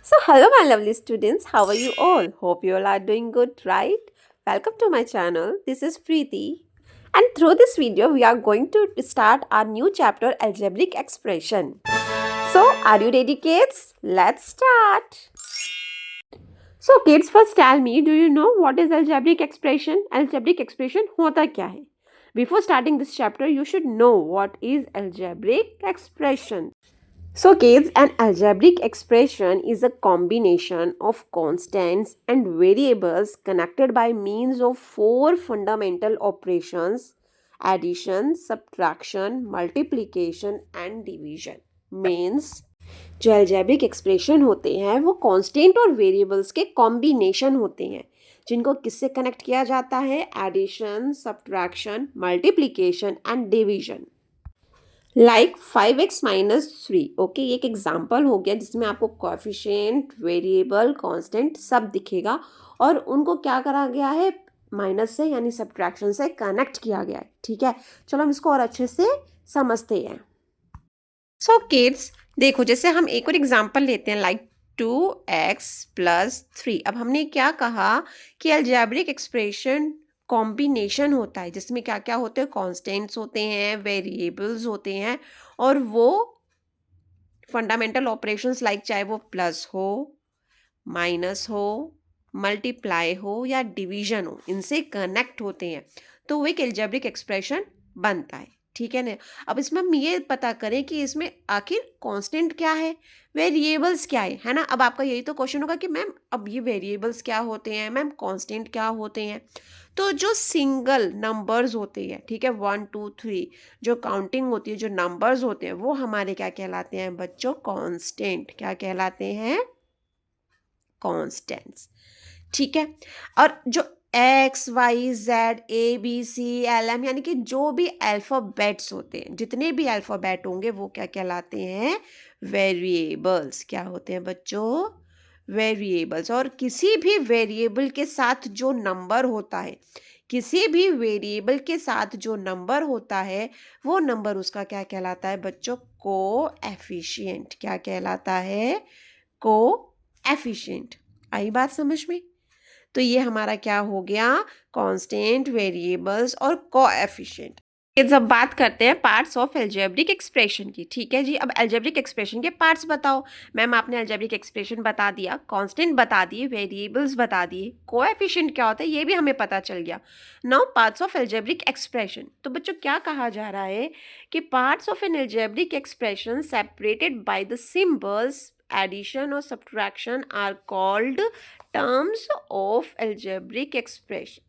So, hello, my lovely students. How are you all? Hope you all are doing good, right? Welcome to my channel. This is Preeti. And through this video, we are going to start our new chapter, Algebraic Expression. So, are you ready, kids? Let's start. So, kids, first tell me, do you know what is algebraic expression? Algebraic expression होता क्या है? Before starting this chapter, you should know what is algebraic expression. So kids, an algebraic expression is a combination of constants and variables connected by means of four fundamental operations: addition, subtraction, multiplication and division. Means जो algebraic expression होते हैं वो constant और variables के combination होते हैं जिनको किससे कनेक्ट किया जाता है? Addition, subtraction, multiplication and division. Like 5x-3। Okay, ये एक एग्जाम्पल हो गया जिसमें आपको कोएफिशिएंट, वेरिएबल, कांस्टेंट सब दिखेगा और उनको क्या करा गया है? माइनस से यानी सब्ट्रैक्शन से कनेक्ट किया गया है। ठीक है, चलो हम इसको और अच्छे से समझते हैं। सो किड्स देखो, जैसे हम एक और एग्जाम्पल लेते हैं लाइक 2x+3। अब हमने क्या कहा कि अलजेब्रिक एक्सप्रेशन कॉम्बिनेशन होता है जिसमें क्या क्या होते हैं? कॉन्स्टेंट्स होते हैं, वेरिएबल्स होते हैं और वो फंडामेंटल ऑपरेशंस लाइक चाहे वो प्लस हो, माइनस हो, मल्टीप्लाई हो या डिवीजन हो, इनसे कनेक्ट होते हैं तो वो एक अलजेब्रिक एक्सप्रेशन बनता है। ठीक है ना। अब इसमें हम ये पता करें कि इसमें आखिर कांस्टेंट क्या है, वेरिएबल्स क्या है ना। अब आपका यही तो क्वेश्चन होगा कि मैम अब ये वेरिएबल्स क्या होते हैं, मैम कांस्टेंट क्या होते हैं। तो जो सिंगल नंबर्स होते हैं, ठीक है, 1 2 3 जो काउंटिंग होती है, जो नंबर्स होते हैं वो हमारे क्या कहलाते हैं बच्चों? कांस्टेंट। क्या कहलाते हैं? कांस्टेंट्स। ठीक है। और जो XYZ ABCLM यानी कि जो भी अल्फ़ाबेट्स होते हैं, जितने भी अल्फ़ाबेट होंगे वो क्या कहलाते हैं? वेरिएबल्स। क्या होते हैं बच्चों? वेरिएबल्स। और किसी भी वेरिएबल के साथ जो नंबर होता है, किसी भी वेरिएबल के साथ जो नंबर होता है वो नंबर उसका क्या कहलाता है बच्चों? कोएफिशिएंट। क्या कहलाता है? कोएफिशिएंट। आई बात समझ में? तो ये हमारा क्या हो गया? कांस्टेंट, वेरिएबल्स और कोएफिशिएंट। अब बात करते हैं पार्ट्स ऑफ अलजेब्रिक एक्सप्रेशन की। ठीक है जी। अब अलजेब्रिक एक्सप्रेशन के पार्ट्स बताओ। मैम आपने अलजेब्रिक एक्सप्रेशन बता दिया, कांस्टेंट बता दिए, वेरिएबल्स बता दिए, कोएफिशिएंट क्या होता है ये भी हमें पता चल गया। Now parts of algebraic expression. तो बच्चों क्या कहा जा रहा है कि parts of an algebraic expression separated by the symbols addition और subtraction are called terms of algebraic expression.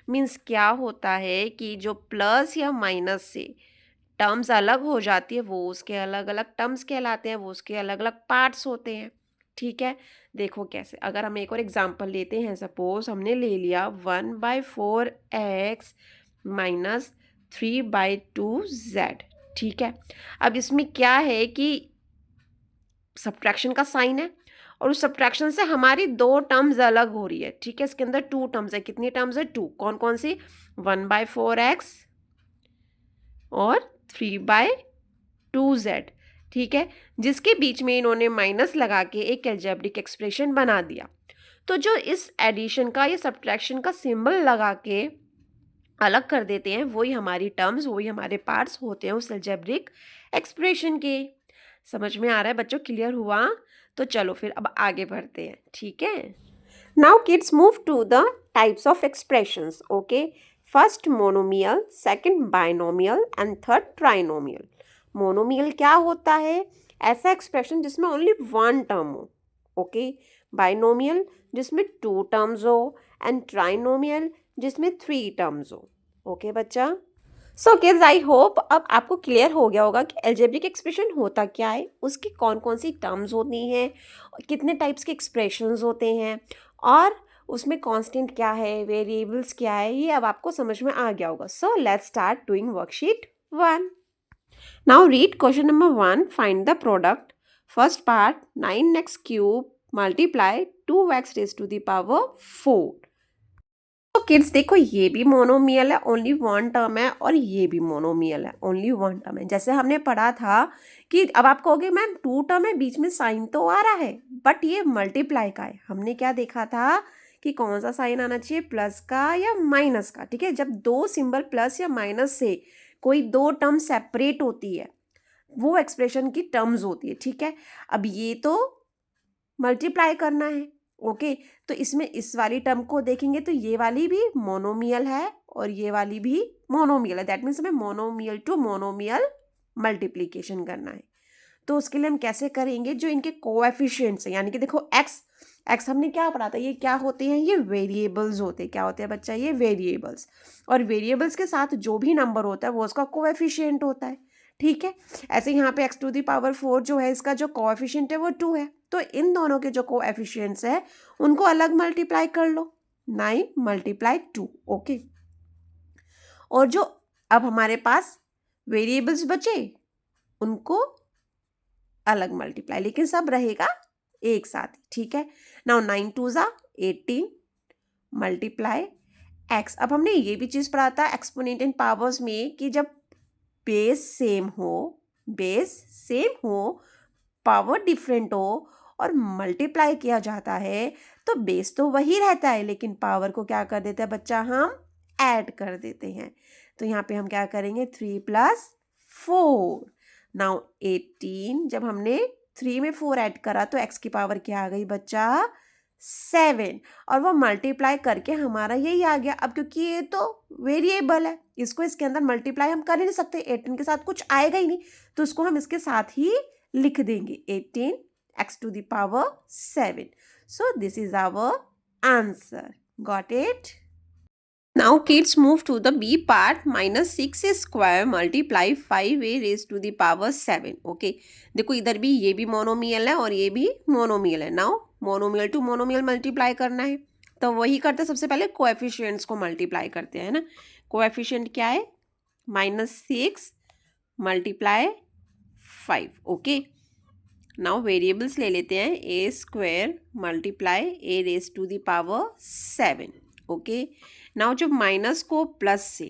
Means क्या होता है कि जो प्लस या माइनस से टर्म्स अलग हो जाती है वो उसके अलग अलग टर्म्स कहलाते हैं, वो उसके अलग अलग पार्ट्स होते हैं। ठीक है, देखो कैसे। अगर हम एक और एग्जांपल लेते हैं, सपोज हमने ले लिया 1/4x माइनस 3/2z। ठीक है, अब इसमें क्या है कि सब्ट्रैक्शन का साइन है और उस सब्ट्रैक्शन से हमारी दो टर्म्स अलग हो रही है। ठीक है, इसके अंदर टू टर्म्स है। कितनी टर्म्स है? टू। कौन कौन सी? 1/4x और 3/2z। ठीक है, जिसके बीच में इन्होंने माइनस लगा के एक अलजेब्रिक एक्सप्रेशन बना दिया। तो जो इस एडिशन का या सब्ट्रैक्शन का सिंबल लगा के अलग कर देते हैं वही हमारी टर्म्स, वही हमारे पार्ट्स होते हैं उस अलजेब्रिक एक्सप्रेशन के। समझ में आ रहा है बच्चों? क्लियर हुआ? तो चलो फिर अब आगे बढ़ते हैं। ठीक है, now kids move to the types of expressions. Okay, first monomial, second binomial and third trinomial. Monomial क्या होता है? ऐसा एक्सप्रेशन जिसमें ओनली वन टर्म हो। ओके, बाइनोमियल जिसमें टू टर्म्स हो एंड ट्राइनोमियल जिसमें थ्री टर्म्स हो। ओके बच्चा। सो किड्स आई होप अब आपको क्लियर हो गया होगा कि अलजेब्रिक एक्सप्रेशन होता क्या है, उसकी कौन कौन सी टर्म्स होती हैं, कितने टाइप्स के एक्सप्रेशंस होते हैं और उसमें कांस्टेंट क्या है, वेरिएबल्स क्या है, ये अब आपको समझ में आ गया होगा। So let's start doing worksheet 1। Now read question number 1। Find the product. First part 9x³ multiply 2x raised to the power 4। तो किड्स देखो, ये भी मोनोमियल है, ओनली वन टर्म है, और ये भी मोनोमियल है, ओनली वन टर्म है। जैसे हमने पढ़ा था कि अब आप कहोगे मैम टू टर्म है, बीच में साइन तो आ रहा है, बट ये मल्टीप्लाई का है। हमने क्या देखा था कि कौन सा साइन आना चाहिए, प्लस का या माइनस का। ठीक है, जब दो सिंबल प्लस या माइनस से कोई दो टर्म सेपरेट होती है, वो एक्सप्रेशन की टर्म्स होती है। ठीक है, अब ये तो मल्टीप्लाई करना है। ओके, तो इसमें इस वाली टर्म को देखेंगे तो ये वाली भी मोनोमियल है और ये वाली भी मोनोमियल है। दैट मीन्स हमें मोनोमियल टू मोनोमियल मल्टीप्लीकेशन करना है। तो उसके लिए हम कैसे करेंगे, जो इनके कोएफिशिएंट्स हैं, यानी कि देखो एक्स, एक्स हमने क्या पढ़ा था, ये क्या होते हैं, ये वेरिएबल्स होते हैं। क्या होते हैं बच्चा, ये वेरिएबल्स। और वेरिएबल्स के साथ जो भी नंबर होता है वो उसका कोएफिशिएंट होता है। ठीक है, ऐसे यहाँ पे एक्स टू दी पावर 4 जो है, इसका जो कोएफिशिएंट है वो 2 है। तो इन दोनों के जो कोएफिशिएंट्स है उनको अलग मल्टीप्लाई कर लो, 9 मल्टीप्लाई 2। ओके, और जो अब हमारे पास वेरिएबल्स बचे उनको अलग मल्टीप्लाई, लेकिन सब रहेगा एक साथ ही। ठीक है, नाउ 9 2 ज़ा 18 मल्टीप्लाई एक्स। अब हमने ये भी चीज़ पढ़ा था एक्सपोनेंट एंड पावर्स में कि जब बेस सेम हो, बेस सेम हो, पावर डिफरेंट हो और मल्टीप्लाई किया जाता है तो बेस तो वही रहता है, लेकिन पावर को क्या कर देते हैं बच्चा, हम ऐड कर देते हैं। तो यहाँ पे हम क्या करेंगे, 3 + 4। नाउ 18, जब हमने 3 में 4 ऐड करा तो एक्स की पावर क्या आ गई बच्चा, 7। और वो मल्टीप्लाई करके हमारा यही आ गया। अब क्योंकि ये तो वेरिएबल है, इसको इसके अंदर मल्टीप्लाई हम कर ही नहीं सकते, 18 के साथ कुछ आएगा ही नहीं, तो उसको हम इसके साथ ही लिख देंगे, 18 x to the power 7. So this is our answer. Got it? Now kids move to the B part. -6 square multiply 5a raised to the power 7. Okay, देखो इधर भी ये भी मोनोमियल है और ये भी मोनोमियल है। Now monomial to monomial multiply करना है, तो वही करते हैं। सबसे पहले कोएफिशिएंट्स को मल्टीप्लाई करते हैं ना। कोएफिशिएंट क्या है, -6 मल्टीप्लाई 5। ओके, नाउ वेरिएबल्स ले लेते हैं, A square multiply A raise to the power 7। Okay, now जब माइनस को प्लस से,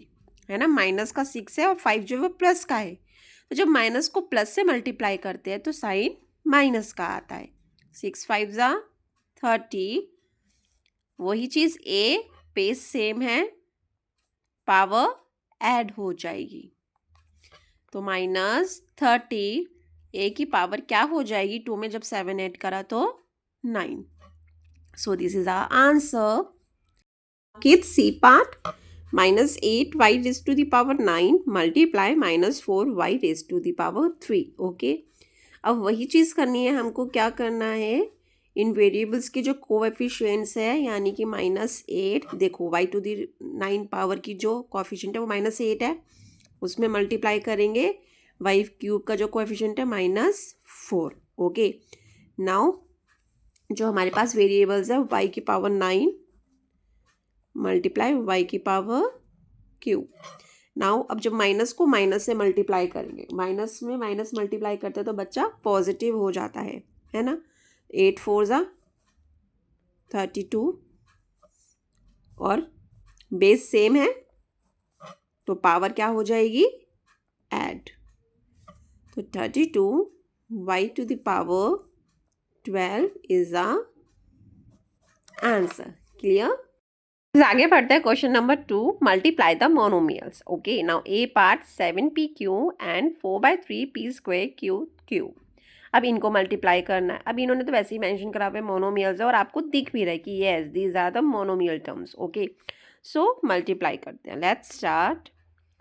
है ना, माइनस का 6 है और 5 जो है प्लस का है, तो जब माइनस को प्लस से मल्टीप्लाई करते हैं तो साइन माइनस का आता है। 6 5 ज़ा 30, वही चीज़ ए बेस सेम है, पावर ऐड हो जाएगी, तो -30 ए की पावर क्या हो जाएगी, 2 में जब 7 ऐड करा तो 9। So this is our answer. Kids C part, -8 y raised to the power 9 multiply -4 y raised to the power 3। Okay, अब वही चीज़ करनी है हमको। क्या करना है, इन वेरिएबल्स के जो कोएफिशिएंट्स है, यानी कि -8, देखो y टू दी 9 पावर की जो कोएफिशिएंट है वो -8 है, उसमें मल्टीप्लाई करेंगे y क्यूब का जो कोएफिशिएंट है -4। ओके, नाउ जो हमारे पास वेरिएबल्स है y की पावर 9 मल्टीप्लाई y की पावर क्यूब। नाउ अब जब माइनस को माइनस से मल्टीप्लाई करेंगे, माइनस में माइनस मल्टीप्लाई करते हैं तो बच्चा पॉजिटिव हो जाता है ना। 8 4 ज़ा 32 और बेस सेम है तो पावर क्या हो जाएगी, ऐड। तो 32 y to the power 12 is the answer. Clear? आगे बढ़ते हैं, question number 2, multiply the monomials. Okay, now A part 7pq and 4/3p² q। अब इनको मल्टीप्लाई करना है। अब इन्होंने तो वैसे ही मेंशन करा हुआ है मोनोमियल्स है और आपको दिख भी रहा है कि yes these are the monomial terms. Okay, so multiply करते हैं। Let's start.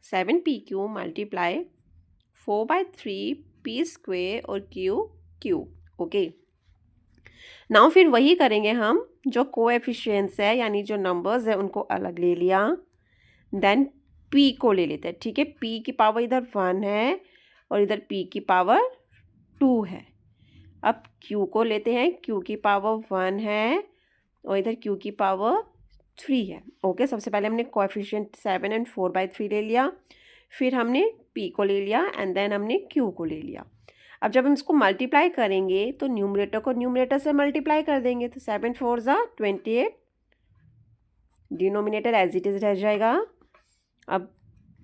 7pq multiply 4/3p² और q। ओके, नाउ फिर वही करेंगे हम, जो कोएफिशिएंट्स है यानी जो नंबर्स है उनको अलग ले लिया, देन p को ले लेते हैं। ठीक है, p की पावर इधर 1 है और इधर p की पावर 2 है। अब q को लेते हैं, q की पावर 1 है और इधर q की पावर 3 है। ओके, सबसे पहले हमने कोएफिशिएंट 7 एंड 4/3 ले लिया, फिर हमने p को ले लिया एंड देन हमने q को ले लिया। अब जब हम इसको मल्टीप्लाई करेंगे तो न्यूमरेटर को न्यूमरेटर से मल्टीप्लाई कर देंगे, तो 7 4 ज़ा 28 डिनोमिनेटर एज इट इज़ रह जाएगा। अब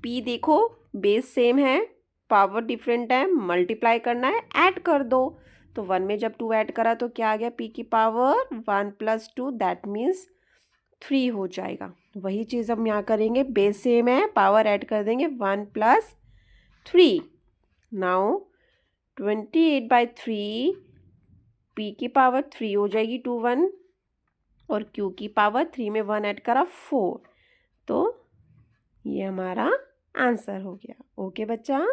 p देखो बेस सेम है, पावर डिफरेंट है, मल्टीप्लाई करना है, ऐड कर दो। तो 1 में जब 2 ऐड करा तो क्या आ गया, p की पावर 1 + 2 दैट मीन्स 3 हो जाएगा। वही चीज़ हम यहाँ करेंगे, बेस सेम है, पावर ऐड कर देंगे 1 + 3। नाउ 28/3 p की पावर 3 हो जाएगी 2 1 और q की पावर 3 में 1 ऐड करा 4। तो ये हमारा आंसर हो गया। ओके बच्चा।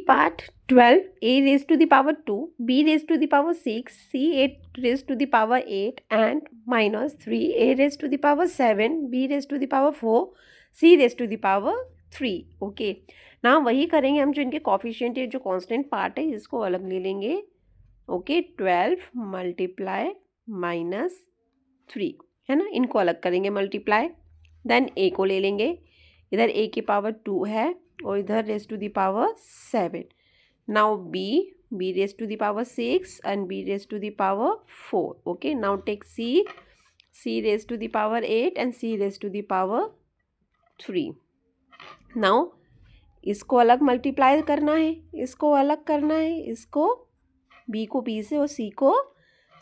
Part 12 a⁻², b⁻6, c⁻8 and -3 a⁻7, b⁻4, c⁻3। Okay ना वही करेंगे हम, जो इनके कॉफिशिएंट है, जो कांस्टेंट पार्ट है इसको अलग ले लेंगे। ओके 12 मल्टीप्लाई -3 है ना, इनको अलग करेंगे मल्टीप्लाई। देन a को ले लेंगे, इधर a की पावर 2 है और इधर r⁻7। Now b⁻6 and b⁻4। Okay now take c⁻8 and c⁻3। नाउ इसको अलग मल्टीप्लाई करना है, इसको अलग करना है, इसको b को b से और c को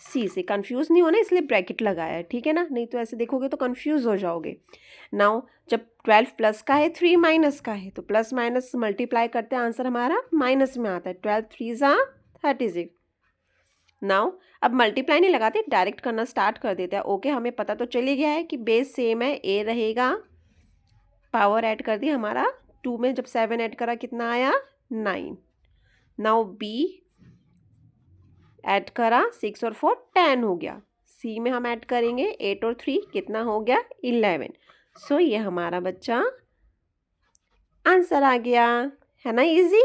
c से। कंफ्यूज नहीं होना इसलिए ब्रैकेट लगाया है, ठीक है ना, नहीं तो ऐसे देखोगे तो कंफ्यूज हो जाओगे। नाउ जब 12 प्लस का है 3 माइनस का है तो प्लस माइनस मल्टीप्लाई करते हैं, आंसर हमारा माइनस में आता है। 12 3 = 36। नाउ अब मल्टीप्लाई नहीं लगाते, डायरेक्ट करना स्टार्ट कर देते हैं। ओके हमें पता तो चली गया है कि बेस सेम है, a रहेगा, पावर ऐड कर दी हमारा 2 में जब 7 ऐड करा कितना आया 9। नाउ b ऐड करा 6 और 4 10 हो गया, c में हम ऐड करेंगे 8 और 3 कितना हो गया 11। सो ये हमारा बच्चा आंसर आ गया, है ना easy.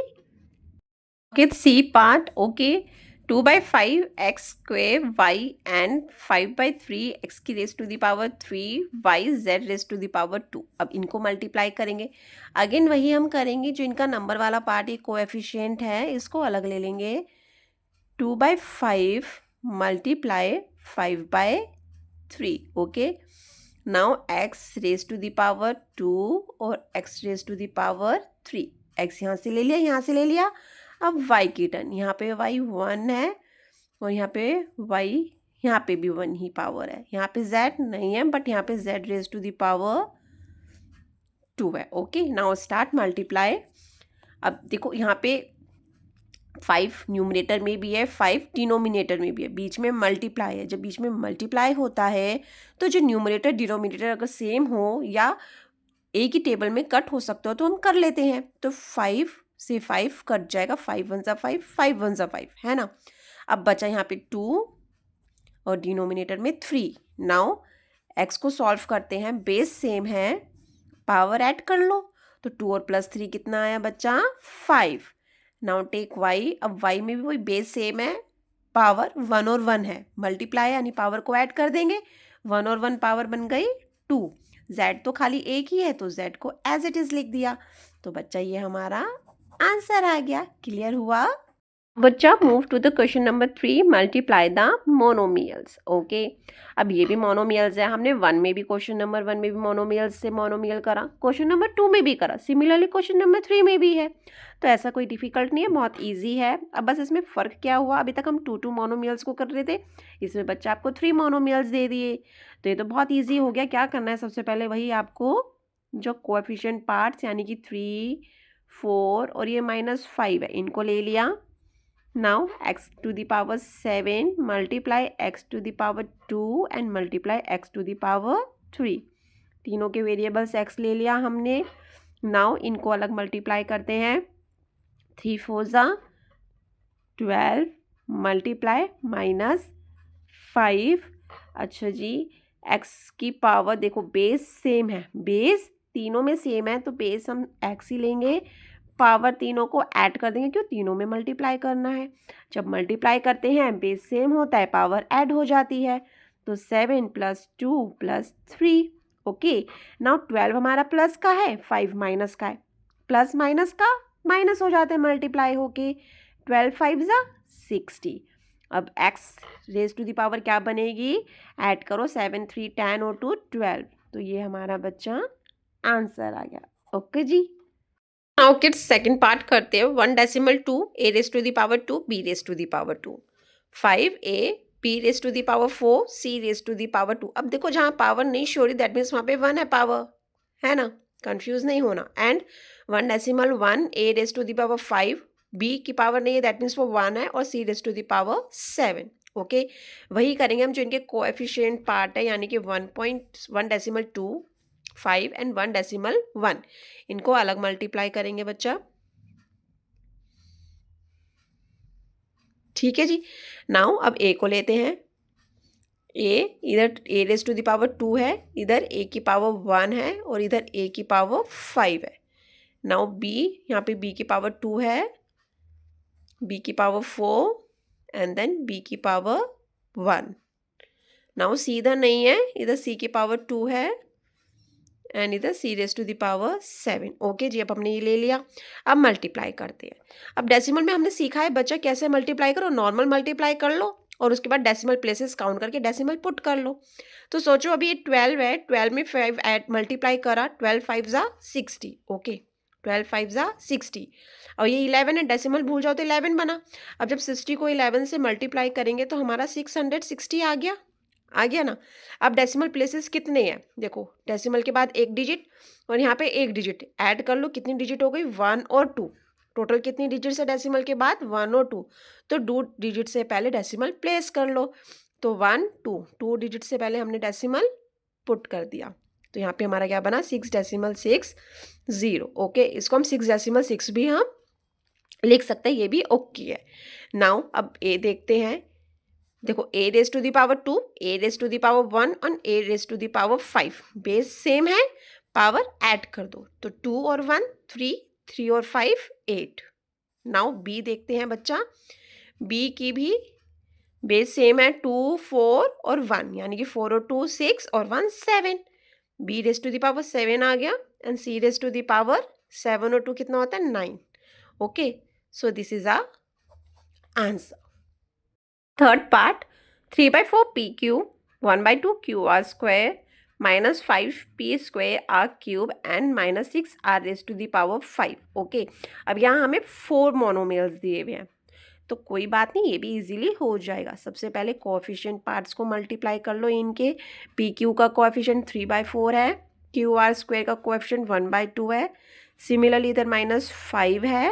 Okay C part. Okay 2/5 x² y and 5/3 x⁻3 y z⁻2। अब इनको मल्टीप्लाई करेंगे। अगेन वही हम करेंगे, जो इनका नंबर वाला पार्ट, ये कोएफिशिएंट है, इसको अलग ले लेंगे। 2/5 मल्टीप्लाई 5/3। ओके नाउ x⁻2 और x⁻3। x यहाँ से ले लिया, यहाँ से ले लिया। अब y की टर्न, यहाँ पे y 1 है और यहाँ पे y, यहाँ पे भी 1 ही पावर है। यहाँ पे z नहीं है बट यहाँ पे z⁻2 है। Okay now start multiply. अब देखो यहाँ पे 5 न्यूमरेटर में भी है, 5 डिनोमिनेटर में भी है, बीच में मल्टीप्लाई है। जब बीच में मल्टीप्लाई होता है तो जो न्यूमरेटर डिनोमिनेटर अगर सेम हो या एक ही टेबल में कट हो सकते हो तो हम कर लेते हैं। तो 5 से 5 कट जाएगा, 5 1 = 5, 5 1 = 5, है ना। अब बचा यहाँ पे 2 और डिनोमिनेटर में 3। नाउ x को सॉल्व करते हैं, बेस सेम है, पावर ऐड कर लो। तो 2 और +3 कितना आया बच्चा 5। Now take y। अब y में भी वही बेस सेम है, पावर 1 और 1 है, मल्टीप्लाई यानी पावर को ऐड कर देंगे। 1 और 1 पावर बन गई 2। z तो खाली एक ही है तो z को एज इट इज लिख दिया। तो बच्चा ये हमारा आंसर आ गया। क्लियर हुआ बच्चा। Move to the question number 3, multiply the monomials. Okay अब ये भी मोनोमियल्स है, हमने 1 में भी, क्वेश्चन नंबर 1 में भी मोनोमियल्स से मोनोमियल करा, क्वेश्चन नंबर 2 में भी करा, सिमिलरली क्वेश्चन नंबर 3 में भी है। तो ऐसा कोई डिफिकल्ट नहीं है, बहुत ईजी है। अब बस इसमें फ़र्क क्या हुआ, अभी तक हम 2 मोनोमियल्स को कर रहे थे, इसमें बच्चा आपको 3 मोनोमियल्स दे दिए। तो ये तो बहुत ईजी हो गया। क्या करना है, सबसे पहले वही आपको जो कोएफिशिएंट पार्ट्स यानी कि 3 4 और ये -5 है, इनको ले लिया। Now x⁻7 multiply x⁻2 and multiply x⁻3। तीनों के वेरिएबल्स x ले लिया हमने। नाउ इनको अलग मल्टीप्लाई करते हैं। 3 4 = 12 मल्टीप्लाई -5। अच्छा जी, x की पावर देखो बेस सेम है, बेस तीनों में सेम है तो बेस हम x ही लेंगे, पावर तीनों को ऐड कर देंगे, क्यों तीनों में मल्टीप्लाई करना है। जब मल्टीप्लाई करते हैं बेस सेम होता है, पावर ऐड हो जाती है। तो 7 + 2 + 3। ओके नाउ 12 हमारा प्लस का है, 5 माइनस का है, प्लस माइनस का माइनस हो जाते हैं मल्टीप्लाई होके। 12 5 = 60। अब x⁻⁻ क्या बनेगी, ऐड करो, 7 3 10 और 2 12, तो ये हमारा बच्चा आंसर आ गया। ओके जी। नाउ किड्स सेकंड पार्ट करते हैं। 1.2 a raised to the power 2 b raised to the power 2 5a b raised to the power 4 c raised to the power 2। अब देखो जहाँ पावर नहीं शो रही दैट मीन्स वहाँ पे 1 है पावर, है ना, कंफ्यूज नहीं होना। And 1.1 a raised to the power 5 b की पावर नहीं है दैट मीन्स वो 1 है, और c raised to the power 7। Okay वही करेंगे हम जो इनके कोएफिशिएंट पार्ट है, यानी कि 1.1.2 5 एंड 1.1 इनको अलग मल्टीप्लाई करेंगे बच्चा। ठीक है जी। नाउ अब ए को लेते हैं। ए इधर a raise to the power 2 है, इधर a की पावर 1 है, और इधर a की पावर 5 है। नाउ b, यहाँ पे b की पावर 2 है, b की पावर 4 एंड देन b की पावर 1। नाउ c इधर नहीं है, इधर c की पावर 2 है एंड इधर c raise to the power 7। Okay जी, अब हमने ये ले लिया। अब मल्टीप्लाई करते हैं। अब डेसिमल में हमने सीखा है बच्चा कैसे मल्टीप्लाई करो। नॉर्मल मल्टीप्लाई कर लो और उसके बाद डेसिमल प्लेसेस काउंट करके डेसिमल पुट कर लो। तो सोचो अभी ये 12 है, 12 में 5 ऐड मल्टीप्लाई करा, 12 5 ज़ा 60। ओके 12 5 ज़ा 60। और ये 11 है, डेसिमल भूल जाओ तो 11 बना। अब जब 60 को 11 से मल्टीप्लाई करेंगे तो हमारा 660 आ गया ना। अब डेसिमल प्लेसेस कितने हैं देखो, डेसिमल के बाद एक डिजिट और यहाँ पे एक डिजिट ऐड कर लो, कितनी डिजिट हो गई 1 और 2। टोटल कितनी डिजिट है डेसिमल के बाद 1 और 2, तो 2 डिजिट से पहले डेसिमल प्लेस कर लो। तो 1 2 2 डिजिट से पहले हमने डेसिमल पुट कर दिया, तो यहाँ पे हमारा क्या बना 6.60। ओके इसको हम 6.6 भी हम लिख सकते हैं, ये भी ओके है। नाउ अब ए देखते हैं। देखो a raise to the power 2, a raise to the power 1 और a raise to the power 5 base same है, पावर ऐड कर दो तो 2 और 1 3, 3 और 5 8। नाउ b देखते हैं बच्चा। b की भी बेस सेम है, 2 4 और 1, यानी कि 4 और 2 6 और 1 7। b raise to the power 7 आ गया and c raise to the power 7 और 2 कितना होता है 9। Okay so this is our answer. Third part 3/4 PQ 1/2 QR square minus 5P square R cube and minus 6 R raised to the power 5। Okay अब यहाँ हमें 4 monomials दिए हुए हैं, तो कोई बात नहीं, ये भी इजीली हो जाएगा। सबसे पहले कोएफिशिएंट पार्ट्स को मल्टीप्लाई कर लो इनके। PQ का कोएफिशिएंट 3/4 है, QR स्क्वायर का कोएफिशिएंट 1/2 है। सिमिलरली इधर -5 है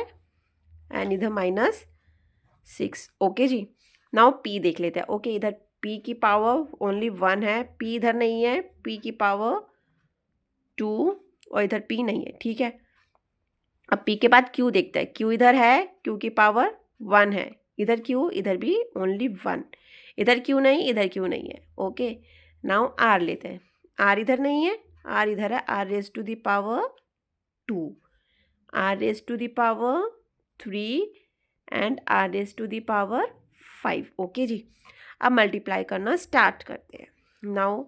एंड इधर -6। ओके जी। नाउ p देख लेते हैं। ओके इधर p की पावर ओनली 1 है, p इधर नहीं है, p की पावर 2 और इधर p नहीं है। ठीक है अब p के बाद q देखते हैं। q इधर है, q की पावर 1 है, इधर q इधर भी ओनली 1, इधर q नहीं, इधर q नहीं है। ओके नाउ r लेते हैं। r इधर नहीं है, r इधर है, r raise to the power 2, r raise to the power 3 and r raise to the power 5। Okay जी अब मल्टीप्लाई करना स्टार्ट करते हैं। नाउ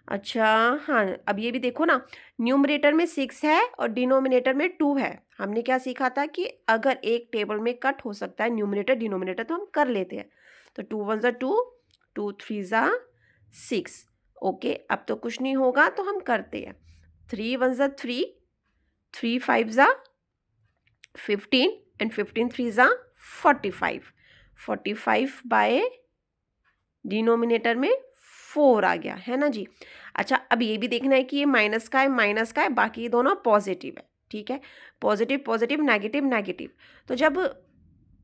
अच्छा हाँ अब ये भी देखो ना, न्यूमरेटर में 6 है और डिनोमिनेटर में 2 है। हमने क्या सीखा था कि अगर एक टेबल में कट हो सकता है न्यूमरेटर डिनोमिनेटर तो हम कर लेते हैं। तो 2 1 ज़ा 2, 2 3 ज़ा 6। ओके अब तो कुछ नहीं होगा तो हम करते हैं। 3 1 ज़ा 3, 3 5 ज़ा 15 एंड 15 3 ज़ा 45। 45 बाय डिनोमिनेटर में 4 आ गया है ना जी। अच्छा अब ये भी देखना है कि ये माइनस का है, बाकी ये दोनों पॉजिटिव है। ठीक है पॉजिटिव पॉजिटिव नेगेटिव नेगेटिव, तो जब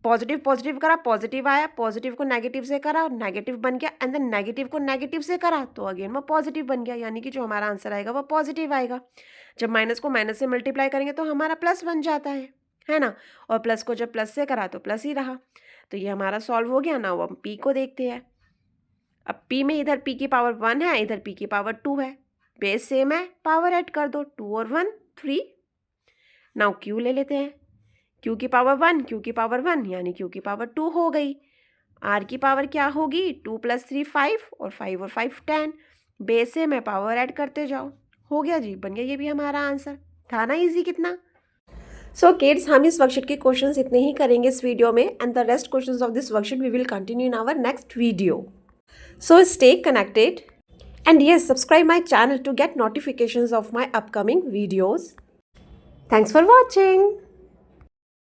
पॉजिटिव पॉजिटिव करा पॉजिटिव आया, पॉजिटिव को नेगेटिव से करा नेगेटिव बन गया, एंड देन नेगेटिव को नेगेटिव से करा तो अगेन वो पॉजिटिव बन गया, यानी कि जो हमारा आंसर आएगा वो पॉजिटिव आएगा। जब माइनस को माइनस से मल्टीप्लाई करेंगे तो हमारा प्लस बन जाता है ना, और प्लस को जब प्लस से करा तो प्लस ही रहा। तो ये हमारा सॉल्व हो गया ना। अब हम p को देखते हैं। अब p में इधर p की पावर 1 है, इधर p की पावर 2 है, बेस सेम है, पावर ऐड कर दो, 2 और 1 3। नाउ q ले लेते हैं। q की पावर 1, q की पावर 1 यानी q की पावर 2 हो गई। r की पावर क्या होगी 2 + 3 5 और 5 और 5 10, बेस सेम है, पावर ऐड करते जाओ, हो गया जी, बन गया। ये भी हमारा आंसर था ना इजी कितना। सो किड्स हम इस वर्कशीट के क्वेश्चंस इतने ही करेंगे इस वीडियो में, and the rest questions of this worksheet we will continue in our next video. So stay connected And yes, subscribe my channel to get notifications of my upcoming videos. Thanks for watching.